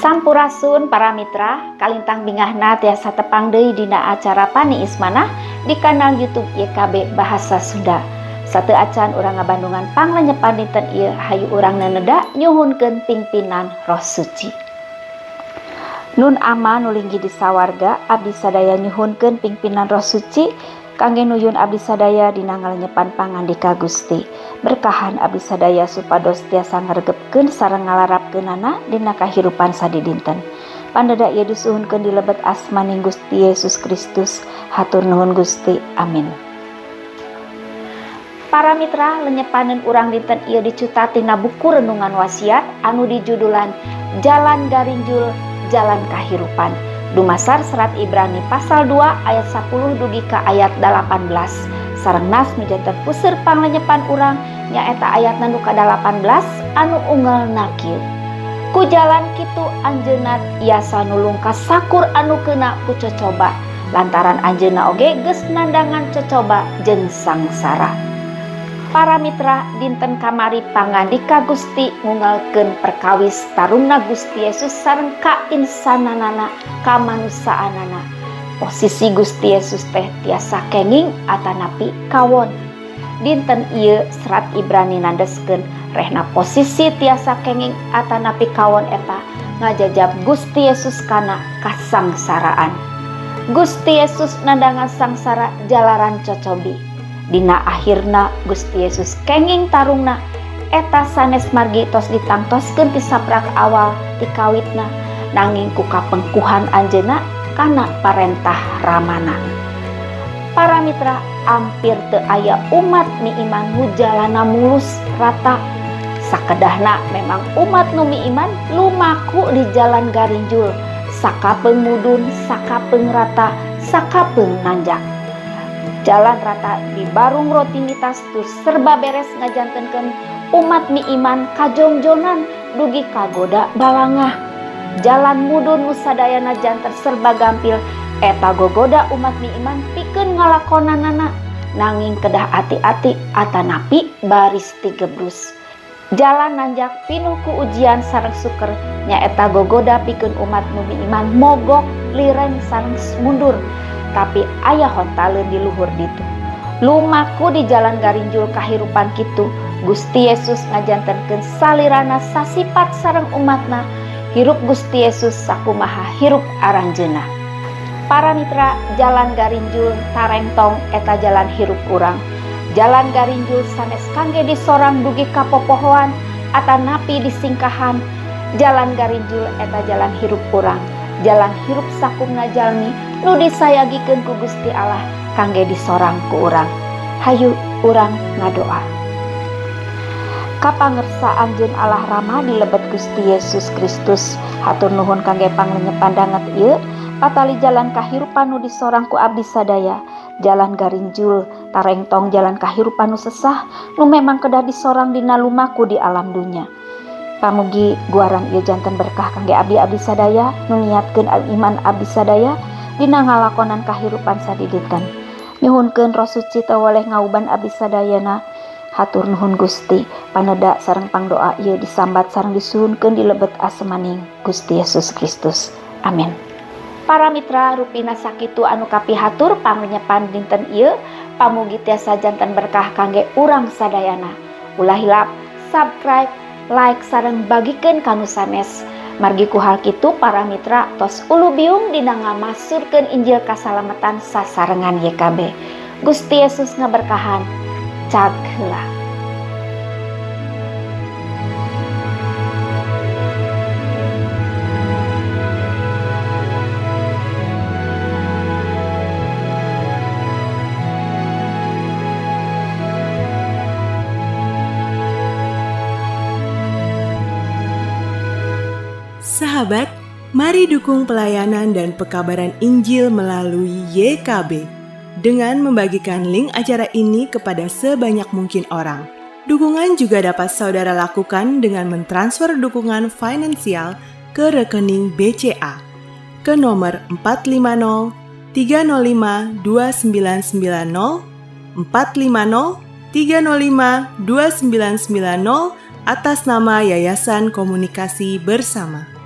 Sampurasun para mitra, kalintang bingahna tiasa tepang deui dina acara Pani Ismana di kanal YouTube YKB Bahasa Sunda. Satu acan urang ngabandungan panglenyepan dinten ieu hayu urang neneda nyuhunkeun pingpinan Roh Suci. Nun ama nulinggi di sawarga abdi sadaya nyuhunkeun pingpinan Roh Suci kangge nuyun abdi sadaya dina ngalenyepan pangandika Gusti. Berkahan abdi sadaya supados tiasa ngregepkeun sareng ngalarapkeunana dina kahirupan sadidinten. Pandeda ieu disuhunkeun di lebet asmaning Gusti Yesus Kristus. Hatur nuhun Gusti. Amin. Para mitra, lenyepaneun urang dinten ieu dicuta tina buku renungan wasiat anu dijudulan Jalan Garinjul Jalan Kahirupan. Dumasar serat Ibrani pasal 2 ayat 10 dugi ka ayat 18. Sareng nas nu janten puseur panglenyepan urang nyaeta ayatna nu ka-18 anu unggalna kieu. Ku jalan kitu anjeunna tiasa nulung ka sakur anu keuna ku cocoba, lantaran anjeunna oge geus nandangan cocoba jeung sangsara. Para mitra, dinten kamari pangandika Gusti ngunggalkeun perkawis tarungna Gusti Yesus sareng kainsananana, kamanusaanana. Posisi Gusti Yesus teh tiasa kenging atanapi kawon. Dinten ieu serat Ibrani nandeskeun rehna posisi tiasa kenging atanapi kawon eta ngajajab Gusti Yesus kana kasangsaraan. Gusti Yesus nandangan sangsara jalaran cocobi. Dina akhirna Gusti Yesus kenging tarungna eta sanes margi tos ditangtoskeun ti saprak awal ti kawitna nanging ku kapengkuhan anjeunna kana parentah ramana. Para mitra, ampir teu aya umat mi iman nu jalana mulus rata. Sakedahna memang umat nu mi iman lumaku di jalan garinjul, sakapeung mudun, sakapeung rata, sakapeung nanjak. Jalan rata di barung rutinitas tu serba beres ngajantenkeun umat mi iman kajongjonan dugi kagoda balangah. Jalan mudun nu sadayana janten serba gampil eta gogoda umat mi iman pikeun ngalakonanana nanging kedah ati-ati atanapi baris tigebrus. Jalan nanjak pinuh ku ujian sareng suker nyaeta gogoda pikeun umat nu mi iman mogok lireng sareng mundur. Tapi aya hontaleun di luhur ditu. Lumaku di jalan garinjul kahirupan kitu, Gusti Yesus ngajantenkeun salirana sasipat sareng umatna. Hirup Gusti Yesus sakumaha hirup aranjeunna. Para mitra, jalan garinjul tarengtong eta jalan hirup urang. Jalan garinjul sanes kangge disorang dugi ka popohoan atanapi disingkahan. Jalan garinjul eta jalan hirup urang. Jalan hirup sakumna jalmi nu disayagikeun ku Gusti Allah kangge disorang ku urang. Hayu urang ngadoa. Kapangersaan jeung Allah Rama di lebet Gusti Yesus Kristus. Hatur nuhun kangge panglenyepan danget ieu patali jalan kahirupan nu disorang ku abdi sadaya. Jalan garinjul tarengtong jalan kahirupan nu sesah nu memang kedah disorang dina lumaku di alam dunya. Pamugi guaran ieu janten berkah kangge abdi-abdi sadaya nu niatkeun iman abdi sadaya dina ngalakonan kahirupan sadidinten. Nyuhunkeun Roh Suci teu weleh ngauban abdi sadayana. Hatur nuhun Gusti, paneda sareng pangdoa ieu disambat sareng disuhunkeun di lebet asmaning Gusti Yesus Kristus. Amin. Para mitra, rupina sakitu anu kapihatur panglenyepan dinten ieu, pamugi tiasa janten berkah kangge urang sadayana. Ulah hilap subscribe, like sareng bagikeun kanu sanes. Margi ku hal kitu para mitra tos ulu biung dina ngamasurkeun Injil kasalametan sasarengan YKB. Gusti Yesus ngaberkahan. Cag heula. Sahabat, mari dukung pelayanan dan pekabaran Injil melalui YKB dengan membagikan link acara ini kepada sebanyak mungkin orang. Dukungan juga dapat saudara lakukan dengan mentransfer dukungan finansial ke rekening BCA ke nomor 450 305 2990 450 305 2990 atas nama Yayasan Komunikasi Bersama.